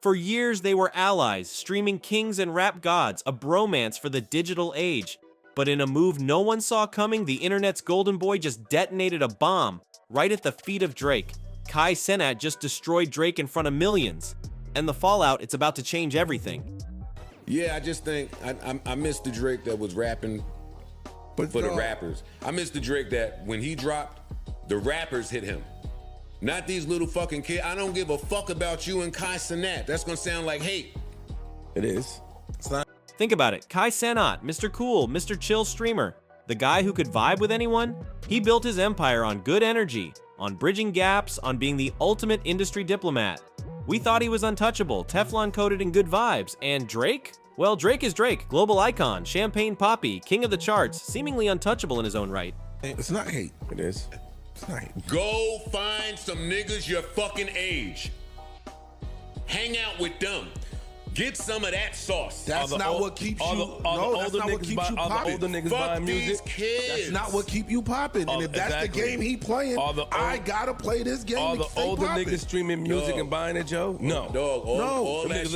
For years, they were allies, streaming kings and rap gods, a bromance for the digital age. But in a move no one saw coming, the internet's golden boy just detonated a bomb right at the feet of Drake. Kai Cenat just destroyed Drake in front of millions. And the fallout, it's about to change everything. Yeah, I just think I miss the Drake that was rapping for the rappers. I miss the Drake that when he dropped, the rappers hit him. Not these little fucking kids. I don't give a fuck about you and Kai Cenat. That's gonna sound like hate. It is. It's not. Think about it. Kai Cenat, Mr. Cool, Mr. Chill streamer. The guy who could vibe with anyone? He built his empire on good energy, on bridging gaps, on being the ultimate industry diplomat. We thought he was untouchable, Teflon-coated in good vibes. And Drake? Well, Drake is Drake, global icon, champagne poppy, king of the charts, seemingly untouchable in his own right. It's not hate. It is. It's not hate. Go find some niggas your fucking age. Hang out with them. Get some of that sauce. That's not what keeps you. No, that's not what keeps you popping. Fuck these kids. That's not what keep you popping. And if that's the game he playing, I gotta play this game. All the older niggas streaming music and buying it, Joe? No. Dog, all that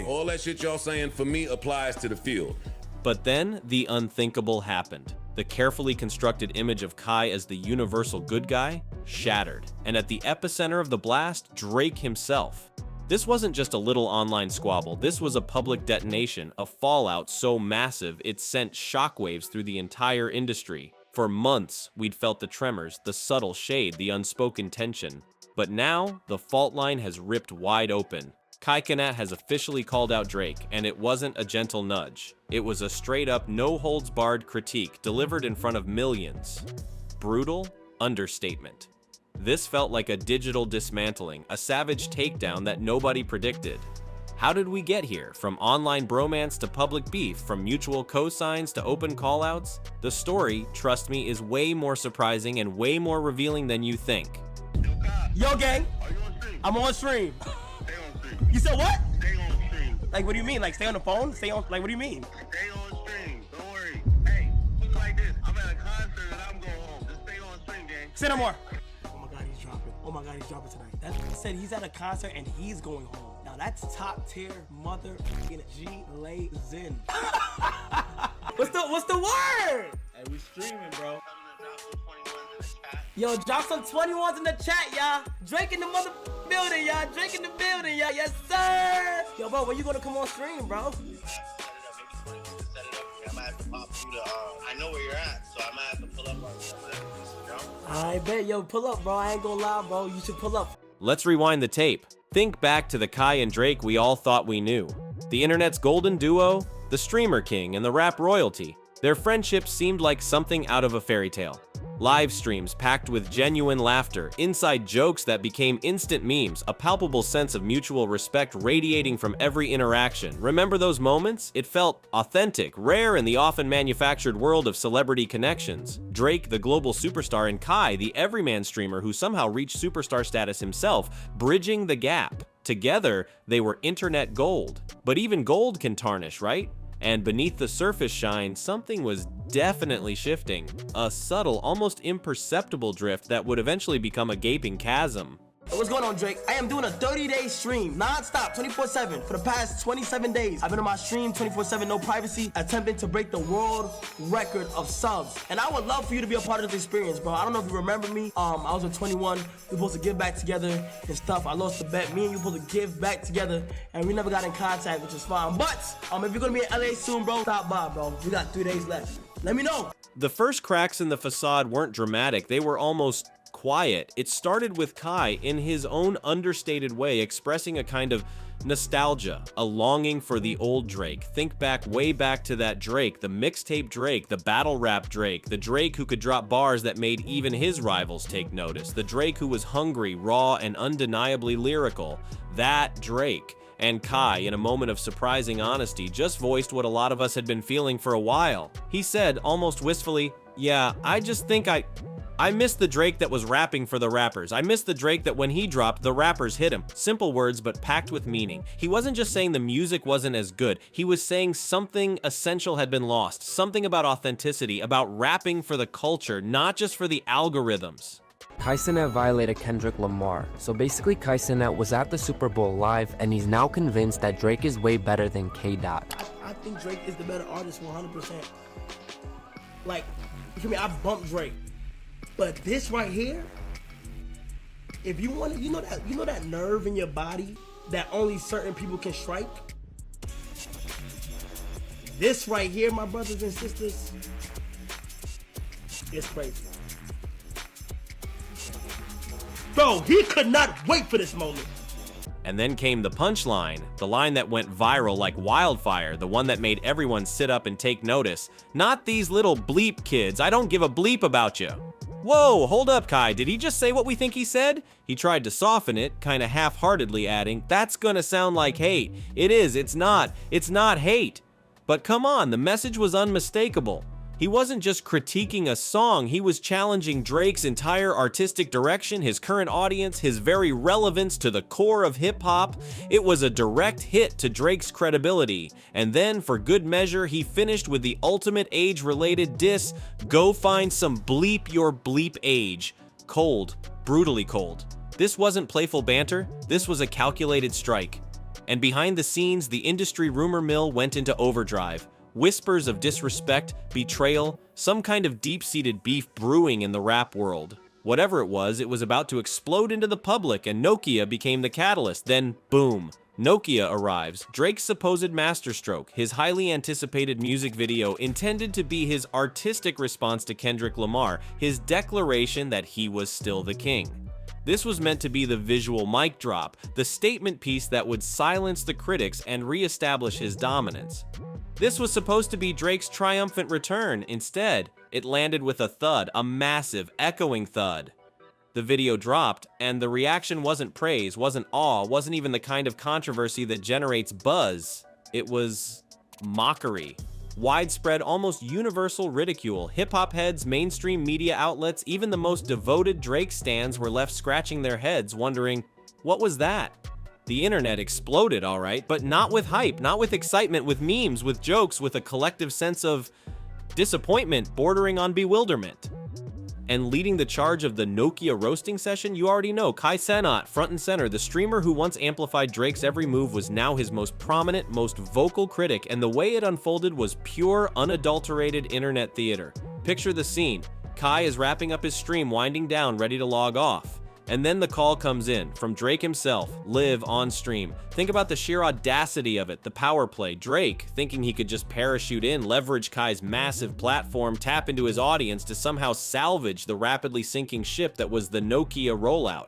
all shit y'all saying for me applies to the field. But then the unthinkable happened. The carefully constructed image of Kai as the universal good guy shattered. And at the epicenter of the blast, Drake himself. This wasn't just a little online squabble, this was a public detonation, a fallout so massive it sent shockwaves through the entire industry. For months, we'd felt the tremors, the subtle shade, the unspoken tension. But now, the fault line has ripped wide open. Kai Cenat has officially called out Drake, and it wasn't a gentle nudge. It was a straight-up, no-holds-barred critique delivered in front of millions. Brutal? Understatement. This felt like a digital dismantling, a savage takedown that nobody predicted. How did we get here? From online bromance to public beef, from mutual cosigns to open callouts? The story, trust me, is way more surprising and way more revealing than you think. Yo, gang. Are you on stream? I'm on stream. Stay on stream. You said what? Stay on stream. Like, what do you mean? Like, stay on the phone? Stay on, like, what do you mean? Stay on stream. Don't worry. Hey, put it like this. I'm at a concert and I'm going home. Just stay on stream, gang. Say no more. Oh my God, he's dropping. Oh my God, he's dropping tonight. That said he's at a concert and he's going home. Now that's top tier motherfucking G-Lay-Zin. What's the word? Hey, we streaming, bro. Yo, drop some 21s in the chat, y'all. Drake in the mother building, y'all. Drake in the building, y'all. Yes, sir. Yo, bro, when you gonna come on stream, bro? I know where you're at, so I might have to pull up on something. I bet, yo, pull up, bro. I ain't gonna lie, bro. You should pull up. Let's rewind the tape. Think back to the Kai and Drake we all thought we knew. The internet's golden duo, the streamer king and the rap royalty. Their friendship seemed like something out of a fairy tale. Live streams packed with genuine laughter, inside jokes that became instant memes, a palpable sense of mutual respect radiating from every interaction. Remember those moments? It felt authentic, rare in the often manufactured world of celebrity connections. Drake, the global superstar, and Kai, the everyman streamer who somehow reached superstar status himself, bridging the gap. Together, they were internet gold. But even gold can tarnish, right? And beneath the surface shine, something was definitely shifting. A subtle, almost imperceptible drift that would eventually become a gaping chasm. What's going on, Drake? I am doing a 30-day stream, non-stop, 24/7, for the past 27 days. I've been on my stream 24/7, no privacy, attempting to break the world record of subs. And I would love for you to be a part of this experience, bro. I don't know if you remember me. I was with 21. We were supposed to give back together and stuff. I lost the bet. Me and you were supposed to give back together, and we never got in contact, which is fine. But if you're gonna be in LA soon, bro, stop by, bro. We got 3 days left. Let me know. The first cracks in the facade weren't dramatic. They were almost quiet. It started with Kai, in his own understated way, expressing a kind of nostalgia, a longing for the old Drake. Think back, way back to that Drake, the mixtape Drake, the battle rap Drake, the Drake who could drop bars that made even his rivals take notice, the Drake who was hungry, raw, and undeniably lyrical. That Drake. And Kai, in a moment of surprising honesty, just voiced what a lot of us had been feeling for a while. He said, almost wistfully, "Yeah, I just think I miss the Drake that was rapping for the rappers. I miss the Drake that when he dropped, the rappers hit him." Simple words, but packed with meaning. He wasn't just saying the music wasn't as good. He was saying something essential had been lost. Something about authenticity, about rapping for the culture, not just for the algorithms. Kai Cenat violated Kendrick Lamar. So basically, Kai Cenat was at the Super Bowl live, and he's now convinced that Drake is way better than K-Dot. I think Drake is the better artist 100%. Like, you feel me? I bumped Drake. But this right here, if you want to, you know that nerve in your body that only certain people can strike? This right here, my brothers and sisters, it's crazy. Bro, he could not wait for this moment. And then came the punchline, the line that went viral like wildfire, the one that made everyone sit up and take notice. Not these little bleep kids, I don't give a bleep about you. Whoa, hold up, Kai, did he just say what we think he said? He tried to soften it, kinda half-heartedly adding, that's gonna sound like hate. It is, it's not hate. But come on, the message was unmistakable. He wasn't just critiquing a song, he was challenging Drake's entire artistic direction, his current audience, his very relevance to the core of hip-hop. It was a direct hit to Drake's credibility. And then, for good measure, he finished with the ultimate age-related diss, go find some bleep your bleep age. Cold, brutally cold. This wasn't playful banter, this was a calculated strike. And behind the scenes, the industry rumor mill went into overdrive. Whispers of disrespect, betrayal, some kind of deep-seated beef brewing in the rap world. Whatever it was about to explode into the public, and NUKE became the catalyst. Then, boom, NUKE arrives, Drake's supposed masterstroke, his highly anticipated music video intended to be his artistic response to Kendrick Lamar, his declaration that he was still the king. This was meant to be the visual mic drop, the statement piece that would silence the critics and re-establish his dominance. This was supposed to be Drake's triumphant return. Instead, it landed with a thud, a massive, echoing thud. The video dropped, and the reaction wasn't praise, wasn't awe, wasn't even the kind of controversy that generates buzz. It was mockery. Widespread, almost universal ridicule. Hip-hop heads, mainstream media outlets, even the most devoted Drake stans were left scratching their heads, wondering, what was that? The internet exploded, alright, but not with hype, not with excitement, with memes, with jokes, with a collective sense of disappointment bordering on bewilderment. And leading the charge of the NUKE roasting session, you already know, Kai Cenat, front and center, the streamer who once amplified Drake's every move was now his most prominent, most vocal critic, and the way it unfolded was pure, unadulterated internet theater. Picture the scene. Kai is wrapping up his stream, winding down, ready to log off. And then the call comes in, from Drake himself, live on stream. Think about the sheer audacity of it, the power play. Drake, thinking he could just parachute in, leverage Kai's massive platform, tap into his audience to somehow salvage the rapidly sinking ship that was the NUKE rollout.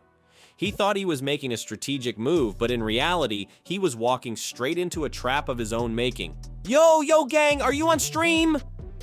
He thought he was making a strategic move, but in reality, he was walking straight into a trap of his own making. Yo gang, are you on stream?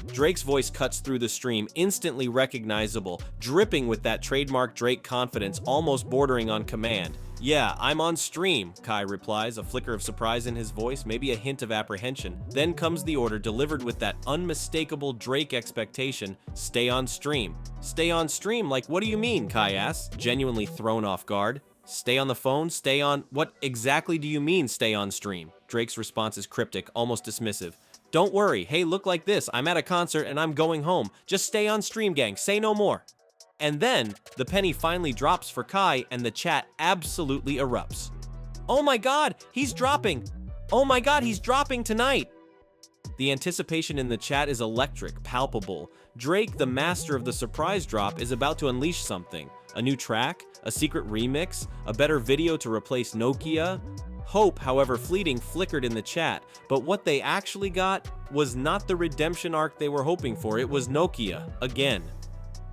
Drake's voice cuts through the stream, instantly recognizable, dripping with that trademark Drake confidence, almost bordering on command. Yeah, I'm on stream, Kai replies, a flicker of surprise in his voice, maybe a hint of apprehension. Then comes the order, delivered with that unmistakable Drake expectation, stay on stream. Stay on stream? Like, what do you mean, Kai asks, genuinely thrown off guard. Stay on the phone? Stay on... What exactly do you mean, stay on stream? Drake's response is cryptic, almost dismissive. Don't worry, hey, look like this, I'm at a concert and I'm going home. Just stay on stream, gang, say no more. And then, the penny finally drops for Kai and the chat absolutely erupts. Oh my god, he's dropping! Oh my god, he's dropping tonight! The anticipation in the chat is electric, palpable. Drake, the master of the surprise drop, is about to unleash something. A new track? A secret remix? A better video to replace NUKE? Hope, however fleeting, flickered in the chat, but what they actually got was not the redemption arc they were hoping for, it was NUKE, again.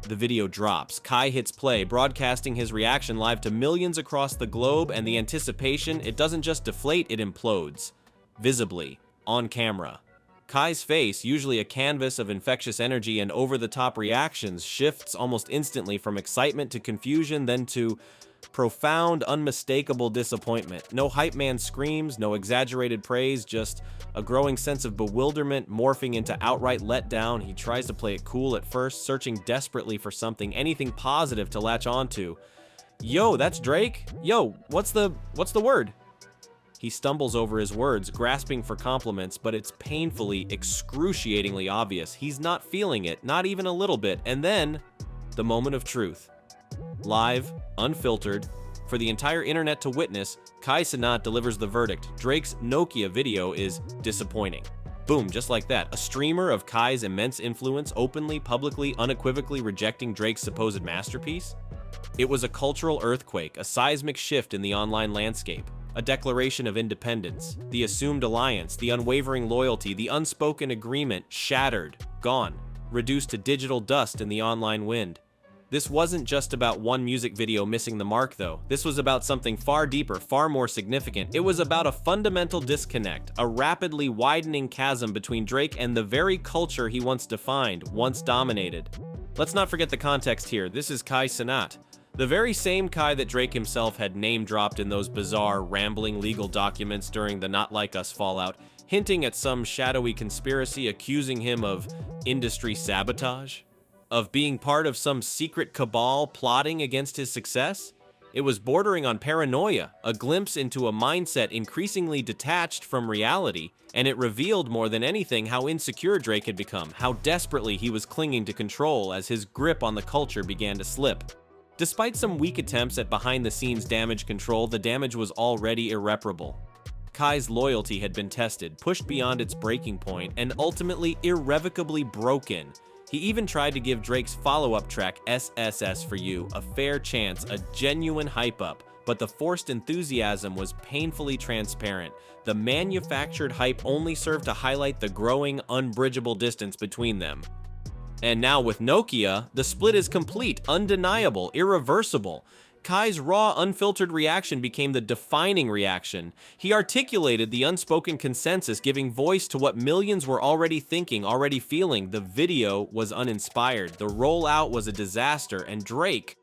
The video drops, Kai hits play, broadcasting his reaction live to millions across the globe, and the anticipation, it doesn't just deflate, it implodes. Visibly, on camera. Kai's face, usually a canvas of infectious energy and over-the-top reactions, shifts almost instantly from excitement to confusion, then to profound, unmistakable disappointment. No hype man screams, no exaggerated praise, just a growing sense of bewilderment morphing into outright letdown. He tries to play it cool at first, searching desperately for something, anything positive to latch onto. Yo, that's Drake? Yo, what's the word? He stumbles over his words, grasping for compliments, but it's painfully, excruciatingly obvious. He's not feeling it, not even a little bit. And then, the moment of truth. live, unfiltered, for the entire internet to witness, Kai Cenat delivers the verdict. Drake's NUKE video is disappointing. Boom, just like that. A streamer of Kai's immense influence openly, publicly, unequivocally rejecting Drake's supposed masterpiece? It was a cultural earthquake, a seismic shift in the online landscape, a declaration of independence, the assumed alliance, the unwavering loyalty, the unspoken agreement shattered, gone, reduced to digital dust in the online wind. This wasn't just about one music video missing the mark, though. This was about something far deeper, far more significant. It was about a fundamental disconnect, a rapidly widening chasm between Drake and the very culture he once defined, once dominated. Let's not forget the context here. This is Kai Cenat, the very same Kai that Drake himself had name-dropped in those bizarre, rambling legal documents during the Not Like Us fallout, hinting at some shadowy conspiracy, accusing him of industry sabotage, of being part of some secret cabal plotting against his success. It was bordering on paranoia, a glimpse into a mindset increasingly detached from reality, and it revealed more than anything how insecure Drake had become, how desperately he was clinging to control as his grip on the culture began to slip. Despite some weak attempts at behind-the-scenes damage control, the damage was already irreparable. Kai's loyalty had been tested, pushed beyond its breaking point, and ultimately irrevocably broken. He even tried to give Drake's follow-up track, SSS for You, a fair chance, a genuine hype-up, but the forced enthusiasm was painfully transparent. The manufactured hype only served to highlight the growing, unbridgeable distance between them. And now with NUKE, the split is complete, undeniable, irreversible. Kai's raw, unfiltered reaction became the defining reaction. He articulated the unspoken consensus, giving voice to what millions were already thinking, already feeling. The video was uninspired, the rollout was a disaster, and Drake,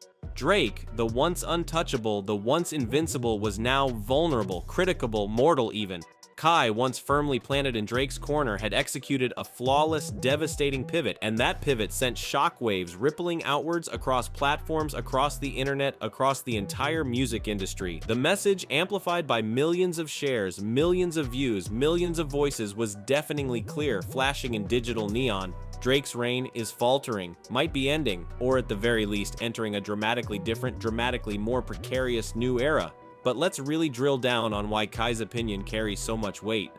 the once untouchable, the once invincible, was now vulnerable, criticable, mortal even. Kai, once firmly planted in Drake's corner, had executed a flawless, devastating pivot, and that pivot sent shockwaves rippling outwards across platforms, across the internet, across the entire music industry. The message, amplified by millions of shares, millions of views, millions of voices, was deafeningly clear, flashing in digital neon. Drake's reign is faltering, might be ending, or at the very least entering a dramatically different, dramatically more precarious new era. But let's really drill down on why Kai's opinion carries so much weight.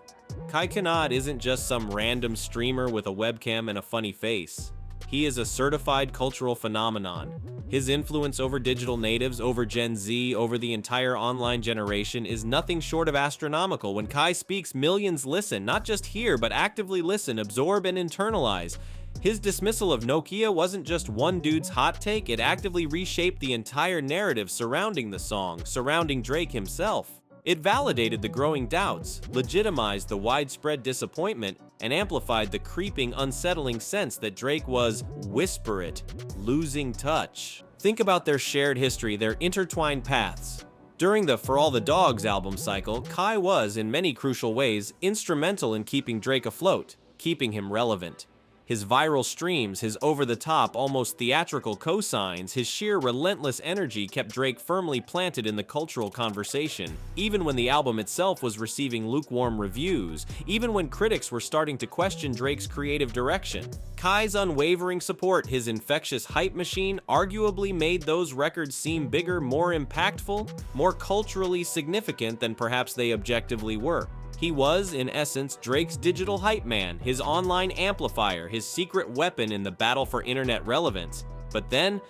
Kai Cenat isn't just some random streamer with a webcam and a funny face. He is a certified cultural phenomenon. His influence over digital natives, over Gen Z, over the entire online generation is nothing short of astronomical. When Kai speaks, millions listen, not just hear, but actively listen, absorb, and internalize. His dismissal of NUKE wasn't just one dude's hot take, it actively reshaped the entire narrative surrounding the song, surrounding Drake himself. It validated the growing doubts, legitimized the widespread disappointment, and amplified the creeping, unsettling sense that Drake was, whisper it, losing touch. Think about their shared history, their intertwined paths. During the For All the Dogs album cycle, Kai was, in many crucial ways, instrumental in keeping Drake afloat, keeping him relevant. His viral streams, his over-the-top, almost theatrical cosigns, his sheer relentless energy kept Drake firmly planted in the cultural conversation, even when the album itself was receiving lukewarm reviews, even when critics were starting to question Drake's creative direction. Kai's unwavering support, his infectious hype machine, arguably made those records seem bigger, more impactful, more culturally significant than perhaps they objectively were. He was, in essence, Drake's digital hype man, his online amplifier, his secret weapon in the battle for internet relevance. But then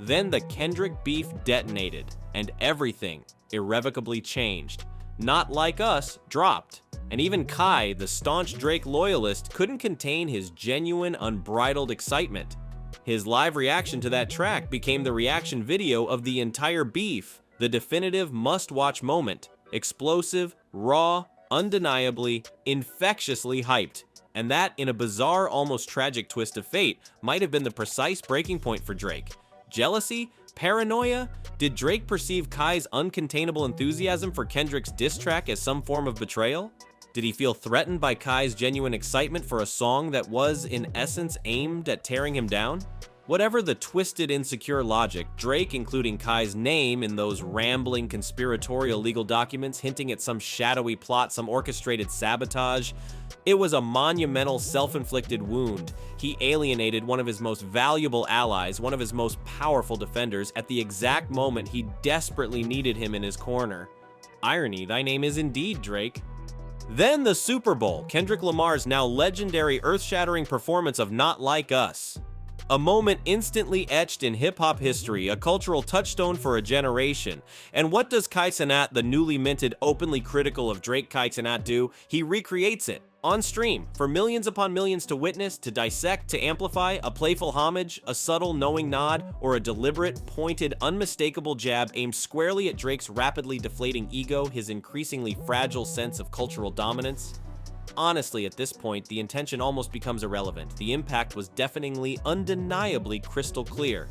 the Kendrick beef detonated, and everything irrevocably changed. Not Like Us dropped, and even Kai, the staunch Drake loyalist, couldn't contain his genuine, unbridled excitement. His live reaction to that track became the reaction video of the entire beef, the definitive must-watch moment, explosive, raw, undeniably, infectiously hyped. And that, in a bizarre, almost tragic twist of fate, might have been the precise breaking point for Drake. Jealousy? Paranoia? Did Drake perceive Kai's uncontainable enthusiasm for Kendrick's diss track as some form of betrayal? Did he feel threatened by Kai's genuine excitement for a song that was, in essence, aimed at tearing him down? Whatever the twisted, insecure logic, Drake, including Kai's name in those rambling, conspiratorial legal documents hinting at some shadowy plot, some orchestrated sabotage, it was a monumental, self-inflicted wound. He alienated one of his most valuable allies, one of his most powerful defenders, at the exact moment he desperately needed him in his corner. Irony, thy name is indeed Drake. Then the Super Bowl, Kendrick Lamar's now legendary, earth-shattering performance of Not Like Us. A moment instantly etched in hip-hop history, a cultural touchstone for a generation. And what does Kai Cenat, the newly minted, openly critical of Drake Kai Cenat, do? He recreates it, on stream, for millions upon millions to witness, to dissect, to amplify, a playful homage, a subtle, knowing nod, or a deliberate, pointed, unmistakable jab aimed squarely at Drake's rapidly deflating ego, his increasingly fragile sense of cultural dominance. Honestly, at this point, the intention almost becomes irrelevant. The impact was deafeningly, undeniably crystal clear.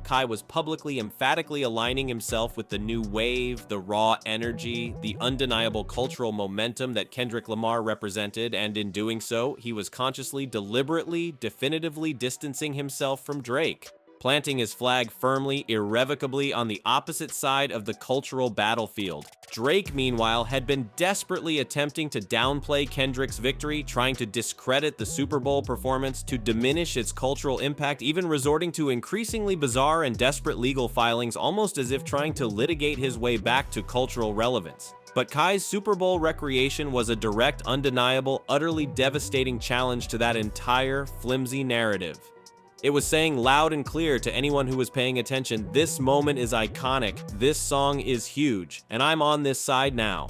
Kai was publicly, emphatically aligning himself with the new wave, the raw energy, the undeniable cultural momentum that Kendrick Lamar represented, and in doing so, he was consciously, deliberately, definitively distancing himself from Drake, planting his flag firmly, irrevocably on the opposite side of the cultural battlefield. Drake, meanwhile, had been desperately attempting to downplay Kendrick's victory, trying to discredit the Super Bowl performance, to diminish its cultural impact, even resorting to increasingly bizarre and desperate legal filings, almost as if trying to litigate his way back to cultural relevance. But Kai's Super Bowl recreation was a direct, undeniable, utterly devastating challenge to that entire flimsy narrative. It was saying loud and clear to anyone who was paying attention, this moment is iconic, this song is huge, and I'm on this side now.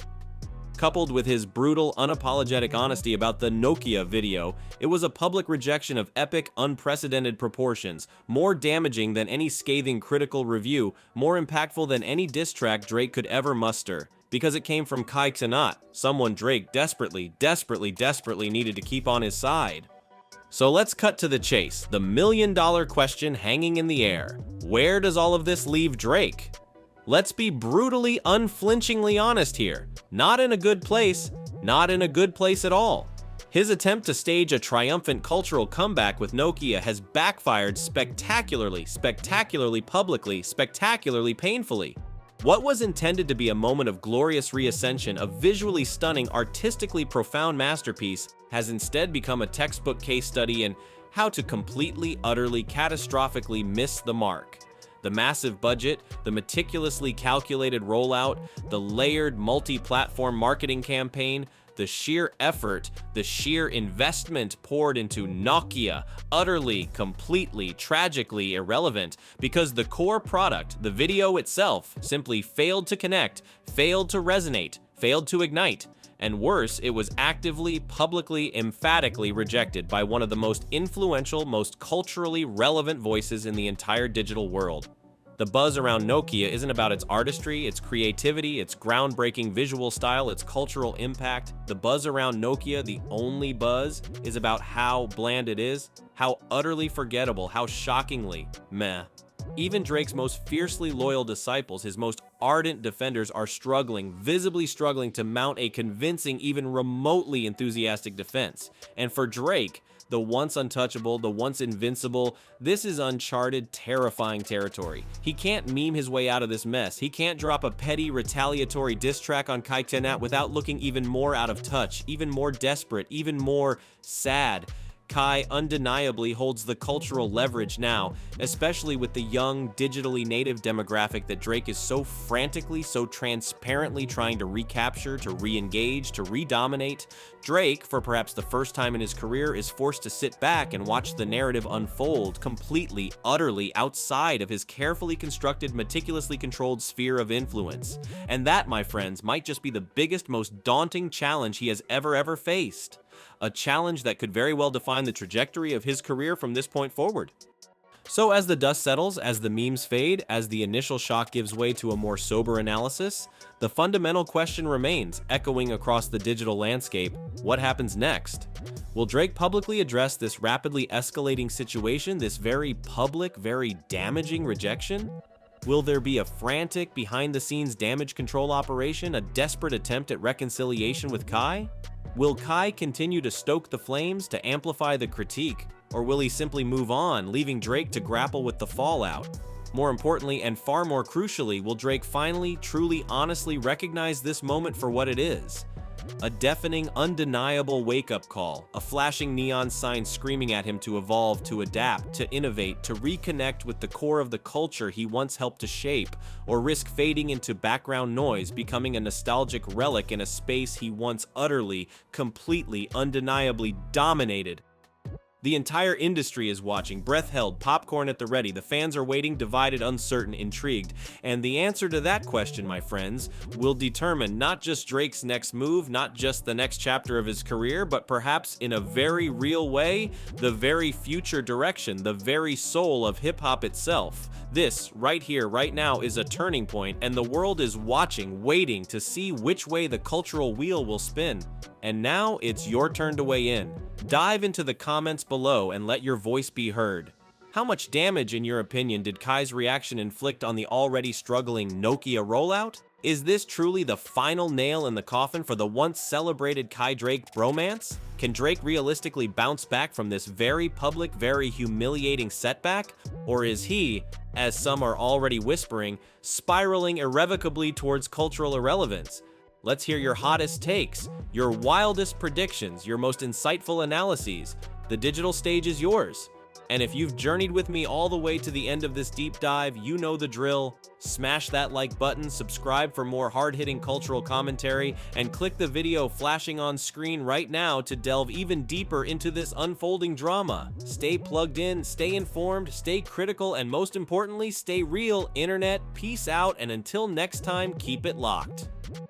Coupled with his brutal, unapologetic honesty about the NUKE video, it was a public rejection of epic, unprecedented proportions, more damaging than any scathing critical review, more impactful than any diss track Drake could ever muster. Because it came from Kai Cenat, someone Drake desperately needed to keep on his side. So let's cut to the chase, the million-dollar question hanging in the air. Where does all of this leave Drake? Let's be brutally, unflinchingly honest here. Not in a good place, not in a good place at all. His attempt to stage a triumphant cultural comeback with NUKE has backfired spectacularly publicly, spectacularly painfully. What was intended to be a moment of glorious reascension, a visually stunning, artistically profound masterpiece, has instead become a textbook case study in how to completely, utterly, catastrophically miss the mark. The massive budget, the meticulously calculated rollout, the layered multi-platform marketing campaign, the sheer effort, the sheer investment poured into NUKE, utterly, completely, tragically irrelevant because the core product, the video itself, simply failed to connect, failed to resonate, failed to ignite, and worse, it was actively, publicly, emphatically rejected by one of the most influential, most culturally relevant voices in the entire digital world. The buzz around NUKE isn't about its artistry, its creativity, its groundbreaking visual style, its cultural impact. The buzz around NUKE, the only buzz, is about how bland it is, how utterly forgettable, how shockingly meh. Even Drake's most fiercely loyal disciples, his most ardent defenders, are struggling, visibly struggling to mount a convincing, even remotely enthusiastic defense. And for Drake, the once untouchable, the once invincible, this is uncharted, terrifying territory. He can't meme his way out of this mess. He can't drop a petty, retaliatory diss track on Kai Cenat without looking even more out of touch, even more desperate, even more sad. Kai undeniably holds the cultural leverage now, especially with the young, digitally native demographic that Drake is so frantically, so transparently trying to recapture, to re-engage, to redominate. Drake, for perhaps the first time in his career, is forced to sit back and watch the narrative unfold completely, utterly outside of his carefully constructed, meticulously controlled sphere of influence. And that, my friends, might just be the biggest, most daunting challenge he has ever faced. A challenge that could very well define the trajectory of his career from this point forward. So as the dust settles, as the memes fade, as the initial shock gives way to a more sober analysis, the fundamental question remains, echoing across the digital landscape: what happens next? Will Drake publicly address this rapidly escalating situation, this very public, very damaging rejection? Will there be a frantic, behind-the-scenes damage control operation, a desperate attempt at reconciliation with Kai? Will Kai continue to stoke the flames, to amplify the critique? Or will he simply move on, leaving Drake to grapple with the fallout? More importantly, and far more crucially, will Drake finally, truly, honestly recognize this moment for what it is? A deafening, undeniable wake-up call, a flashing neon sign screaming at him to evolve, to adapt, to innovate, to reconnect with the core of the culture he once helped to shape, or risk fading into background noise, becoming a nostalgic relic in a space he once utterly, completely, undeniably dominated. The entire industry is watching, breath held, popcorn at the ready. The fans are waiting, divided, uncertain, intrigued. And the answer to that question, my friends, will determine not just Drake's next move, not just the next chapter of his career, but perhaps in a very real way, the very future direction, the very soul of hip-hop itself. This, right here, right now, is a turning point, and the world is watching, waiting to see which way the cultural wheel will spin. And now it's your turn to weigh in. Dive into the comments below and let your voice be heard. How much damage, in your opinion, did Kai's reaction inflict on the already struggling Nokia rollout? Is this truly the final nail in the coffin for the once celebrated Kai-Drake bromance? Can Drake realistically bounce back from this very public, very humiliating setback? Or is he, as some are already whispering, spiraling irrevocably towards cultural irrelevance? Let's hear your hottest takes, your wildest predictions, your most insightful analyses. The digital stage is yours. And if you've journeyed with me all the way to the end of this deep dive, you know the drill. Smash that like button, subscribe for more hard-hitting cultural commentary, and click the video flashing on screen right now to delve even deeper into this unfolding drama. Stay plugged in, stay informed, stay critical, and most importantly, stay real, internet. Peace out, and until next time, keep it locked.